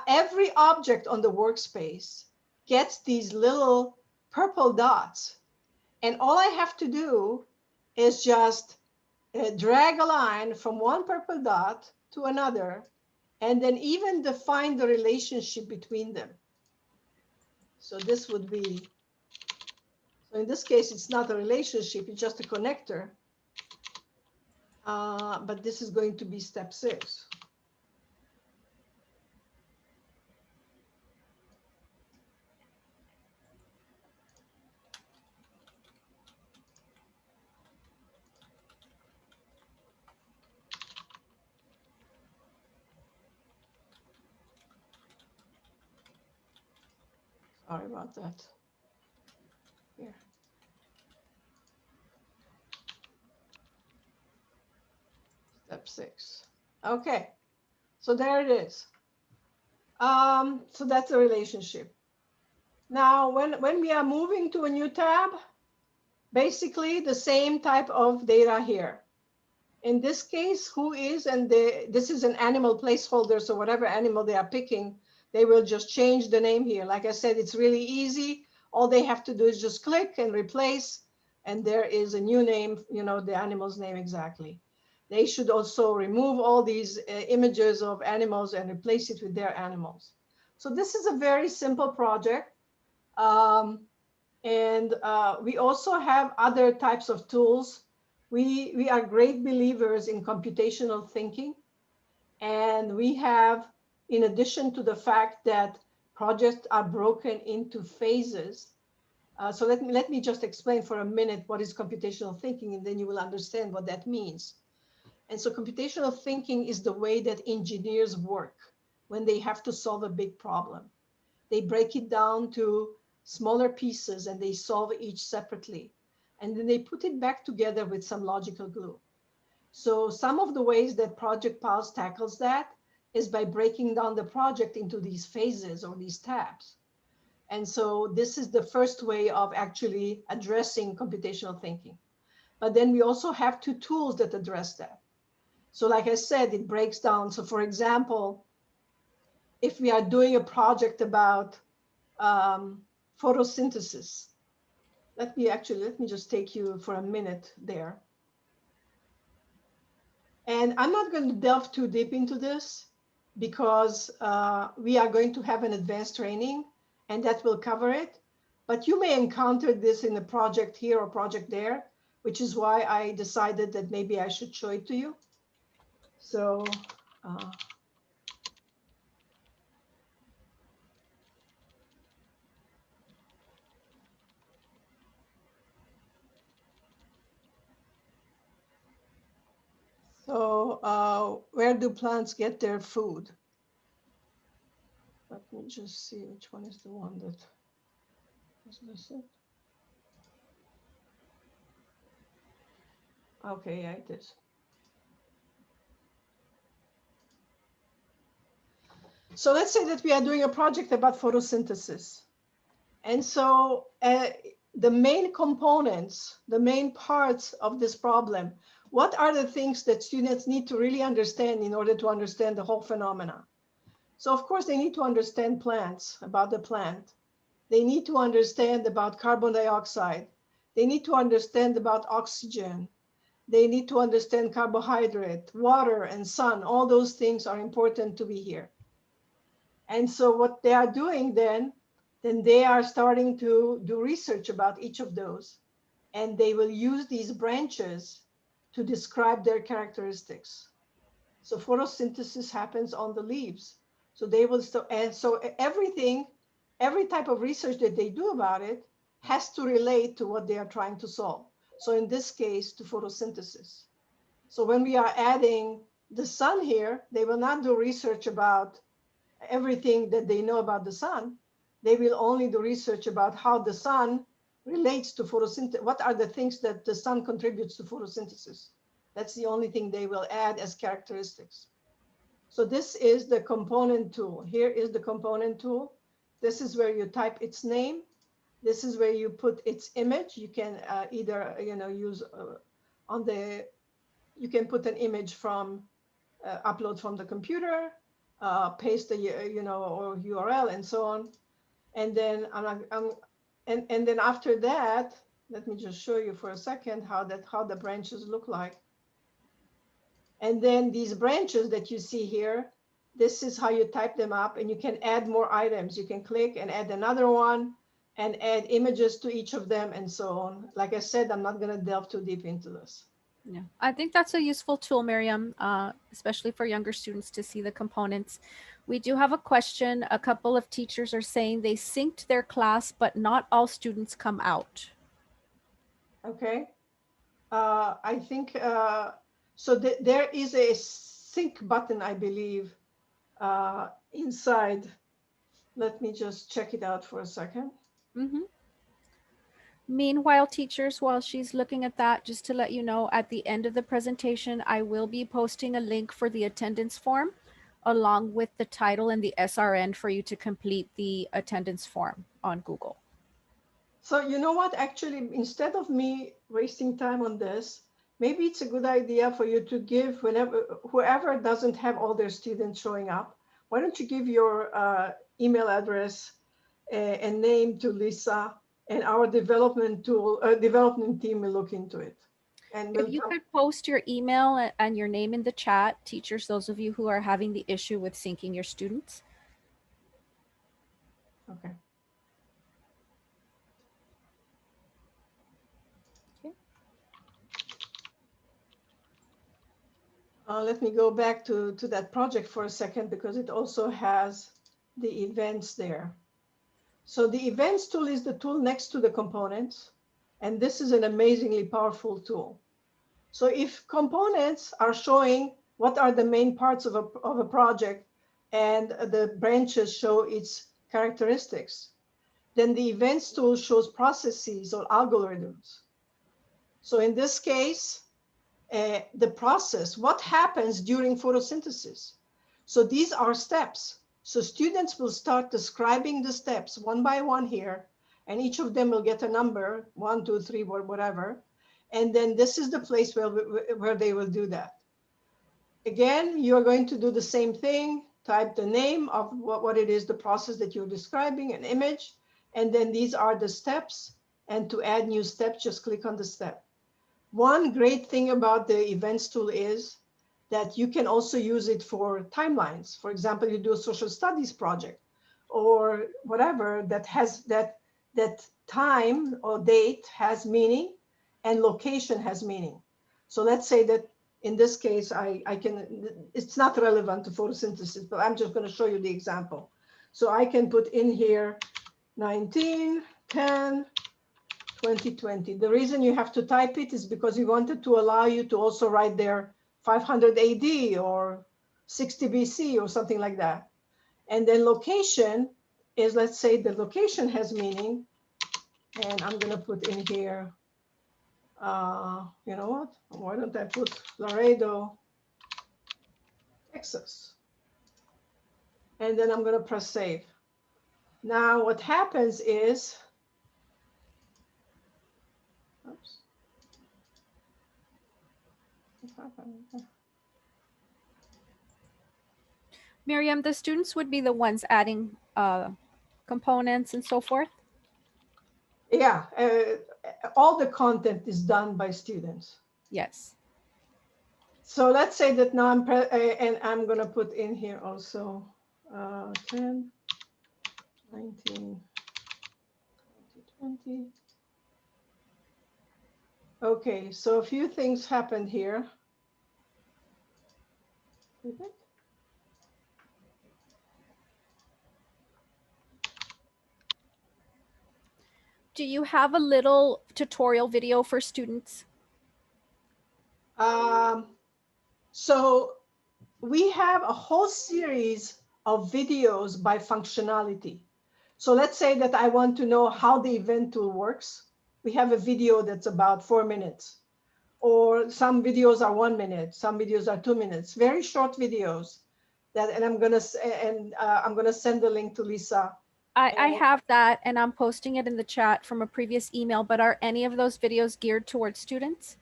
every object on the workspace gets these little purple dots. And all I have to do is just drag a line from one purple dot to another, and then even define the relationship between them. So this would be, so in this case, it's not a relationship, it's just a connector. But this is going to be step 6. Sorry about that. Here. Step 6. Okay, so there it is. So that's a relationship. Now, when we are moving to a new tab, basically the same type of data here. In this case, who is, and this is an animal placeholder, so whatever animal they are picking, they will just change the name here. Like I said, it's really easy. All they have to do is just click and replace, and there is a new name, the animal's name exactly. They should also remove all these images of animals and replace it with their animals. So this is a very simple project. And we also have other types of tools. We are great believers in computational thinking. And we have, in addition to the fact that projects are broken into phases. So let me just explain for a minute what is computational thinking, and then you will understand what that means. And so computational thinking is the way that engineers work when they have to solve a big problem. They break it down to smaller pieces and they solve each separately. And then they put it back together with some logical glue. So some of the ways that Project Pulse tackles that is by breaking down the project into these phases or these tabs. And so this is the first way of actually addressing computational thinking. But then we also have 2 tools that address that. So like I said, it breaks down. So for example, if we are doing a project about photosynthesis. Let me just take you for a minute there. And I'm not going to delve too deep into this because we are going to have an advanced training and that will cover it. But you may encounter this in a project here or project there, which is why I decided that maybe I should show it to you. So where do plants get their food? Let me just see which one is the one that is missing. Okay, yeah, it is. So let's say that we are doing a project about photosynthesis. And so the main components, the main parts of this problem, what are the things that students need to really understand in order to understand the whole phenomena? So of course they need to understand plants, about the plant. They need to understand about carbon dioxide. They need to understand about oxygen. They need to understand carbohydrate, water, and sun. All those things are important to be here. And so what they are doing then they are starting to do research about each of those. And they will use these branches to describe their characteristics. So photosynthesis happens on the leaves. So they will and so everything, every type of research that they do about it has to relate to what they are trying to solve. So in this case, to photosynthesis. So when we are adding the sun here, they will not do research about everything that they know about the sun. They will only do research about how the sun relates to photosynthesis. What are the things that the sun contributes to photosynthesis? That's the only thing they will add as characteristics. So this is the component tool. Here is the component tool. This is where you type its name. This is where you put its image. You can either use on the, you can put an image from upload from the computer, paste the or URL and so on. And then and then after that, let me just show you for a second how the branches look like. And then these branches that you see here, this is how you type them up, and you can add more items. You can click and add another one and add images to each of them and so on. Like I said, I'm not going to delve too deep into this. Yeah, I think that's a useful tool, Miriam, especially for younger students to see the components. We do have a question. A couple of teachers are saying they synced their class, but not all students come out. Okay. I think, so there is a sync button, I believe, inside. Let me just check it out for a second. Mm-hmm. Meanwhile, teachers, while she's looking at that, just to let you know, at the end of the presentation, I will be posting a link for the attendance form along with the title and the SRN for you to complete the attendance form on Google. So you know what, actually, instead of me wasting time on this, maybe it's a good idea for you to give whoever doesn't have all their students showing up, why don't you give your email address and name to Lisa, and our development team will look into it. And If we'll you come. could post your email and your name in the chat, teachers, those of you who are having the issue with syncing your students. Okay. Okay. Let me go back to that project for a second, because it also has the events there. So the events tool is the tool next to the components. And this is an amazingly powerful tool. So if components are showing what are the main parts of a project, and the branches show its characteristics, then the events tool shows processes or algorithms. So in this case, the process, what happens during photosynthesis. So these are steps. So students will start describing the steps one by one here, and each of them will get a number, 1, 2, 3, or whatever. And then this is the place where they will do that. Again, you're going to do the same thing, type the name of what it is, the process that you're describing, an image, and then these are the steps. And to add new steps, just click on the step. One great thing about the events tool is that you can also use it for timelines. For example, you do a social studies project or whatever that has that time or date has meaning and location has meaning. So let's say that in this case, I can, it's not relevant to photosynthesis, but I'm just going to show you the example. So I can put in here 19, 10, 2020. The reason you have to type it is because we wanted to allow you to also write there 500 AD or 60 BC or something like that. And then location is, let's say the location has meaning. And I'm going to put in here, you know what? Why don't I put Laredo, Texas? And then I'm going to press save. Now what happens is, oops. Miriam, the students would be the ones adding components and so forth? Yeah, all the content is done by students. Yes. So let's say that now and I'm going to put in here also 10, 19, 20. Okay, so a few things happened here. Do you have a little tutorial video for students? So we have a whole series of videos by functionality. So let's say that I want to know how the event tool works. We have a video that's about 4 minutes, or some videos are 1 minute, some videos are 2 minutes, very short videos. And I'm gonna send the link to Lisa. I have that and I'm posting it in the chat from a previous email, but are any of those videos geared towards students?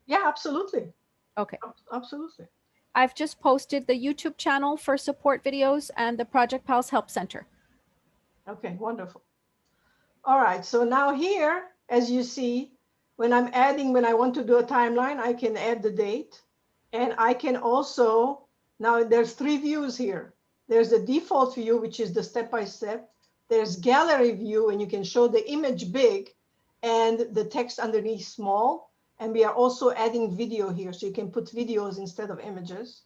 Yeah, absolutely. Okay. Absolutely. I've just posted the YouTube channel for support videos and the Project Pals Help Center. Okay, wonderful. All right, so now here, as you see, when I want to do a timeline, I can add the date. And I can also, now there's 3 views here. There's the default view, which is the step-by-step. There's gallery view, and you can show the image big and the text underneath small. And we are also adding video here, so you can put videos instead of images.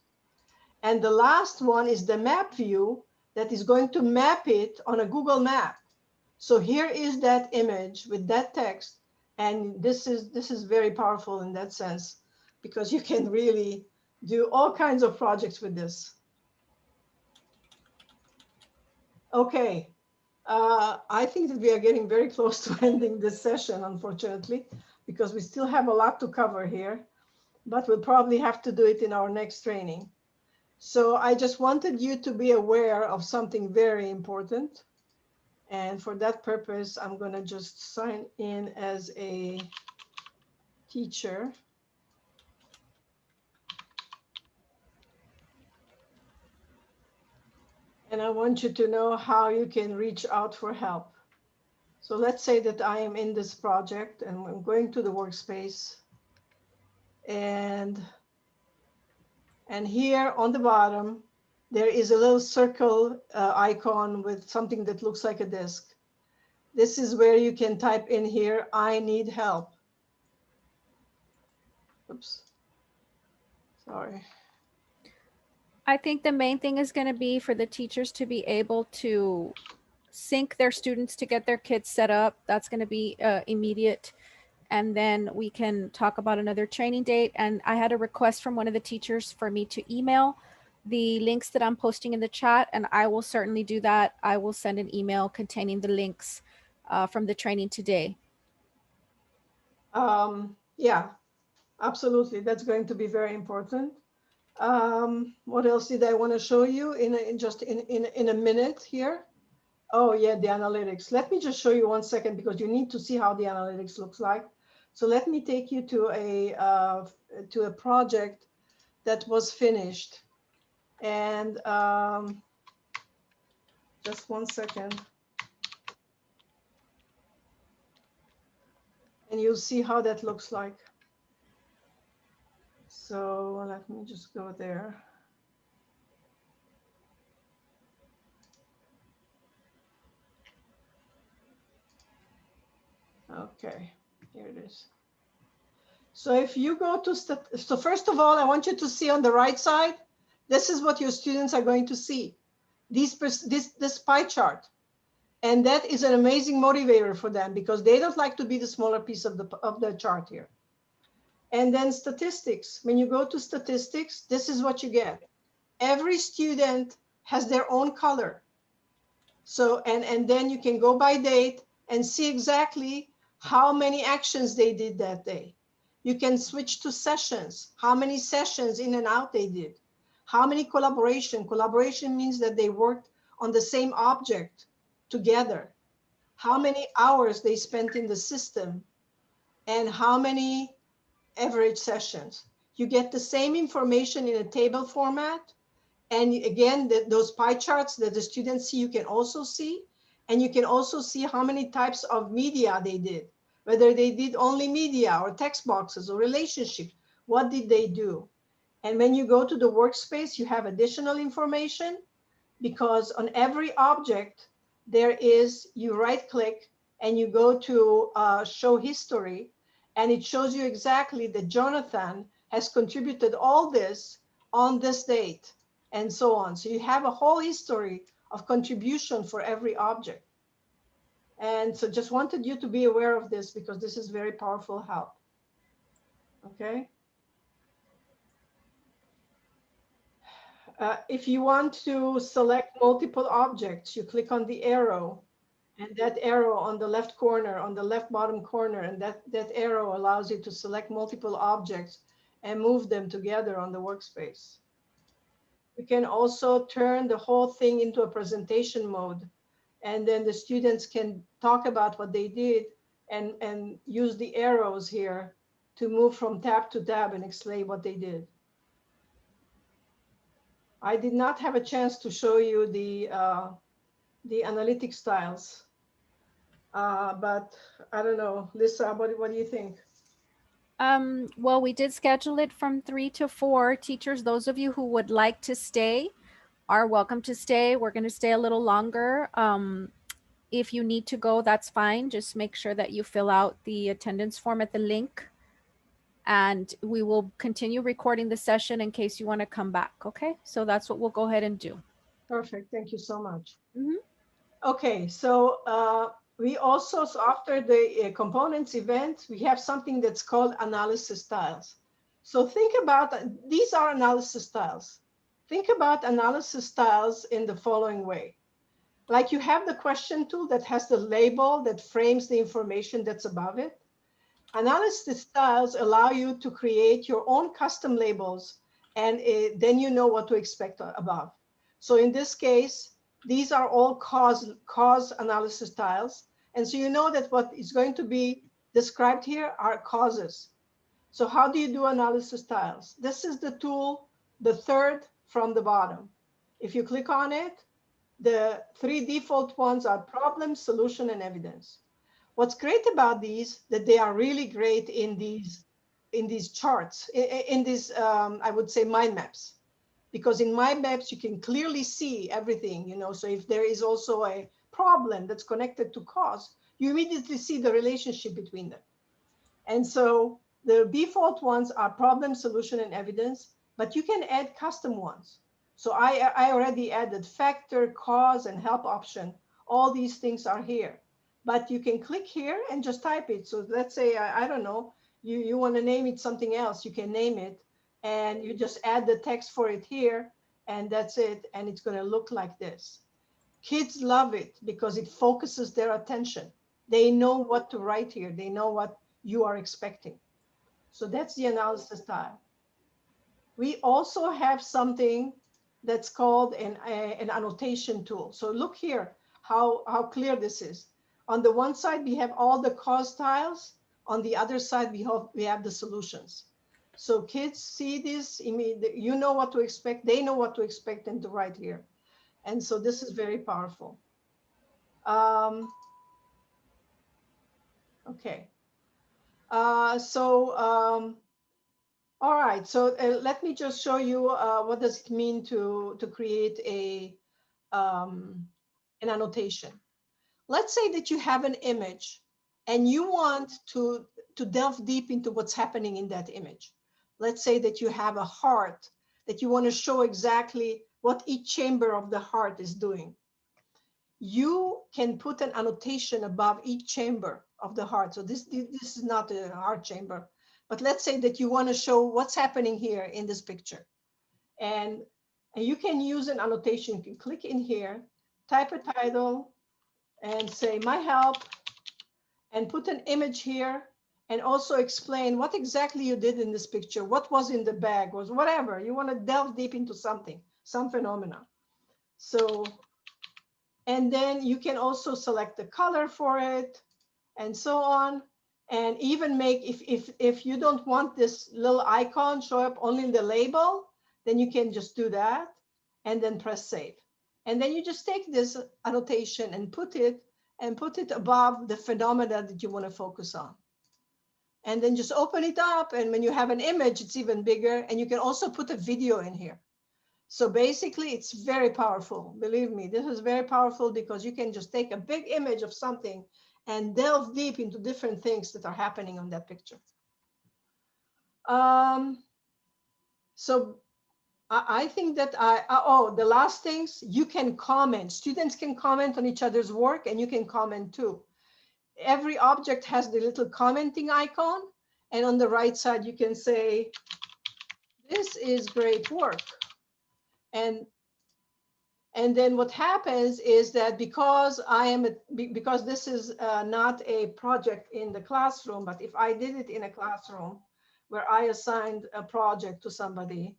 And the last one is the map view that is going to map it on a Google map. So here is that image with that text. And this is very powerful in that sense, because you can really do all kinds of projects with this. Okay, I think that we are getting very close to ending this session, unfortunately, because we still have a lot to cover here, but we'll probably have to do it in our next training. So I just wanted you to be aware of something very important. And for that purpose, I'm going to just sign in as a teacher. And I want you to know how you can reach out for help. So let's say that I am in this project and I'm going to the workspace. And here on the bottom, there is a little circle icon with something that looks like a disk. This is where you can type in here, I need help. Oops, sorry. I think the main thing is going to be for the teachers to be able to sync their students to get their kids set up. That's going to be immediate. And then we can talk about another training date. And I had a request from one of the teachers for me to email the links that I'm posting in the chat, and I will certainly do that. I will send an email containing the links from the training today. Yeah, absolutely. That's going to be very important. What else did I want to show you in a minute here? Oh yeah, the analytics. Let me just show you 1 second, because you need to see how the analytics looks like. So let me take you to a project that was finished. And just 1 second. And you'll see how that looks like. So let me just go there. Okay, here it is. So if you go to, so first of all, I want you to see on the right side, this is what your students are going to see. This pie chart. And that is an amazing motivator for them, because they don't like to be the smaller piece of the chart here. And then statistics. When you go to statistics, this is what you get. Every student has their own color. So, and then you can go by date and see exactly how many actions they did that day. You can switch to sessions, how many sessions in and out they did. How many collaboration? Collaboration means that they worked on the same object together. How many hours they spent in the system, and how many average sessions. You get the same information in a table format. And again, those pie charts that the students see, you can also see. And you can also see how many types of media they did, whether they did only media or text boxes or relationships. What did they do? And when you go to the workspace, you have additional information, because on every object, there is, you right click and you go to show history, and it shows you exactly that Jonathan has contributed all this on this date and so on. So you have a whole history of contribution for every object. And so just wanted you to be aware of this, because this is very powerful help. Okay. If you want to select multiple objects, you click on the arrow, and that arrow on the left corner, on the left bottom corner, and that arrow allows you to select multiple objects and move them together on the workspace. You can also turn the whole thing into a presentation mode, and then the students can talk about what they did and use the arrows here to move from tab to tab and explain what they did. I did not have a chance to show you the analytic styles, but I don't know, Lisa, what do you think? Well, we did schedule it from 3 to 4. Teachers, those of you who would like to stay are welcome to stay. We're going to stay a little longer. If you need to go, that's fine. Just make sure that you fill out the attendance form at the link, and we will continue recording the session in case you want to come back. Okay, so that's what we'll go ahead and do. Perfect. Thank you so much. Mhm. Okay, so we also, so after the components event, we have something that's called analysis styles. So think about, these are analysis styles. Think about analysis styles in the following way. Like you have the question tool that has the label that frames the information that's above it. Analysis styles allow you to create your own custom labels, and then you know what to expect above. So in this case, these are all cause analysis styles. And so you know that what is going to be described here are causes. So how do you do analysis styles? This is the tool, the third from the bottom. If you click on it, the 3 default ones are problem, solution, and evidence. What's great about these, that they are really great in these charts, in these, I would say, mind maps. Because in mind maps, you can clearly see everything, you know, so if there is also a problem that's connected to cause, you immediately see the relationship between them. And so the default ones are problem, solution, and evidence, but you can add custom ones. So I already added factor, cause, and help option. All these things are here, but you can click here and just type it. So let's say, I don't know, you want to name it something else, you can name it, and you just add the text for it here, and that's it. And it's going to look like this. Kids love it because it focuses their attention. They know what to write here. They know what you are expecting. So that's the analysis style. We also have something that's called an annotation tool. So look here, how clear this is. On the one side, we have all the cause styles. On the other side, we have the solutions. So kids see this, you know what to expect, they know what to expect and to write here. And so this is very powerful. Okay. All right, so let me just show you what does it mean to create an annotation. Let's say that you have an image and you want to delve deep into what's happening in that image. Let's say that you have a heart that you want to show exactly what each chamber of the heart is doing. You can put an annotation above each chamber of the heart. So this is not a heart chamber, but let's say that you want to show what's happening here in this picture. And you can use an annotation. You can click in here, type a title, and say my help, and put an image here, and also explain what exactly you did in this picture, what was in the bag, was whatever. You want to delve deep into something, some phenomena. So, and then you can also select the color for it and so on. And even make, if you don't want this little icon show up only in the label, then you can just do that and then press save. And then you just take this annotation and put it above the phenomena that you want to focus on. And then just open it up. And when you have an image, it's even bigger. And you can also put a video in here. So basically, it's very powerful. Believe me, this is very powerful because you can just take a big image of something and delve deep into different things that are happening on that picture. So I think that the last things, you can comment. Students can comment on each other's work, and you can comment too. Every object has the little commenting icon. And on the right side, you can say, this is great work. And then what happens is that because because this is not a project in the classroom, but if I did it in a classroom where I assigned a project to somebody,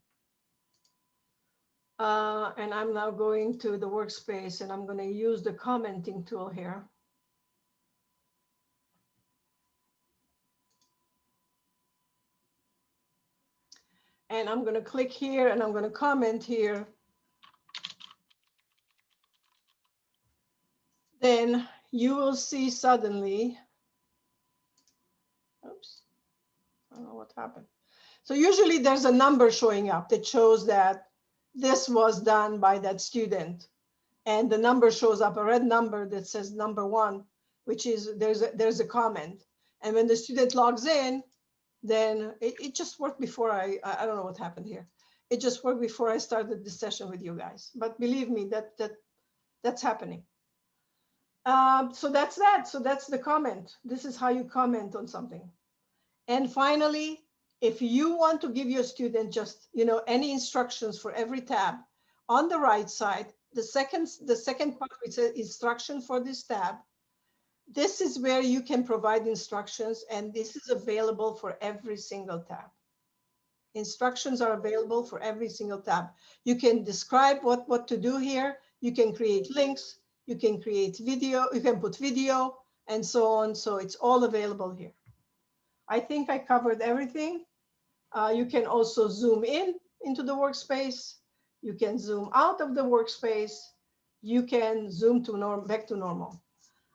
and I'm now going to the workspace and I'm going to use the commenting tool here. And I'm going to click here and I'm going to comment here. Then you will see suddenly, oops, I don't know what happened. So usually there's a number showing up that shows that this was done by that student. And the number shows up, a red number that says number 1, which is there's a comment. And when the student logs in, then it just worked before I don't know what happened here. It just worked before I started this session with you guys. But believe me, that's happening. So that's that. So that's the comment. This is how you comment on something. And finally, if you want to give your student just, any instructions for every tab, on the right side, the second part, which says instruction for this tab, this is where you can provide instructions, and this is available for every single tab. Instructions are available for every single tab. You can describe what to do here. You can create links. You can create video. You can put video and so on. So it's all available here. I think I covered everything. You can also zoom in into the workspace. You can zoom out of the workspace. You can zoom to back to normal.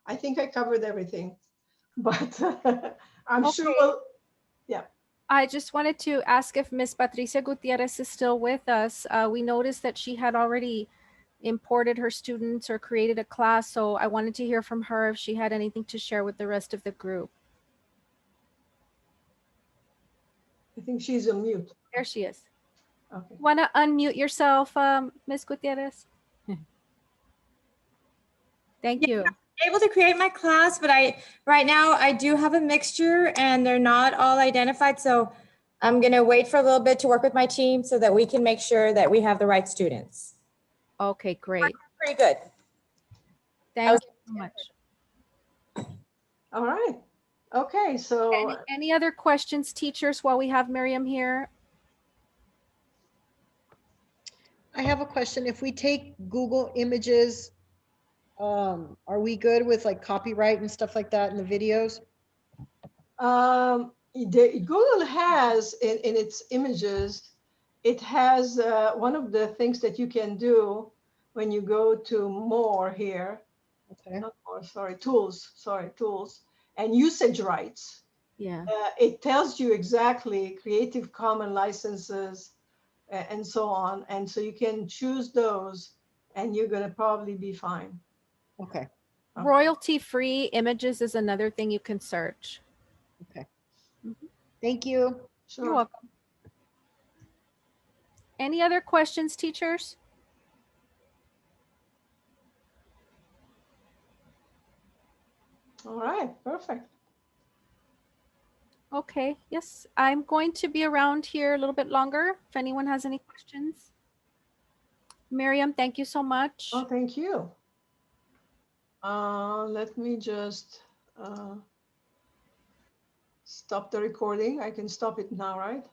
I think I covered everything, but I'm Okay. sure yeah. I just wanted to ask if Miss Patricia Gutierrez is still with us. We noticed that she had already imported her students or created a class, so I wanted to hear from her if she had anything to share with the rest of the group. I think she's on mute. There she is. Okay. Want to unmute yourself, Miss Gutierrez? Thank you. Able to create my class, but right now I do have a mixture and they're not all identified. So I'm going to wait for a little bit to work with my team so that we can make sure that we have the right students. Okay, great. Pretty good. Thank you so much. All right. Okay, so any other questions, teachers, while we have Miriam here? I have a question. If we take Google Images, are we good with like copyright and stuff like that in the videos? Google has in its images, it has one of the things that you can do when you go to more here. Okay. Not more, tools, and usage rights. Yeah. It tells you exactly Creative Commons licenses and so on. And so you can choose those and you're going to probably be fine. Okay. Royalty-free images is another thing you can search. Okay. Thank you. Sure. You're welcome. Any other questions, teachers? All right, perfect. Okay, yes, I'm going to be around here a little bit longer if anyone has any questions. Miriam, thank you so much. Oh, thank you. Let me just stop the recording. I can stop it now, right?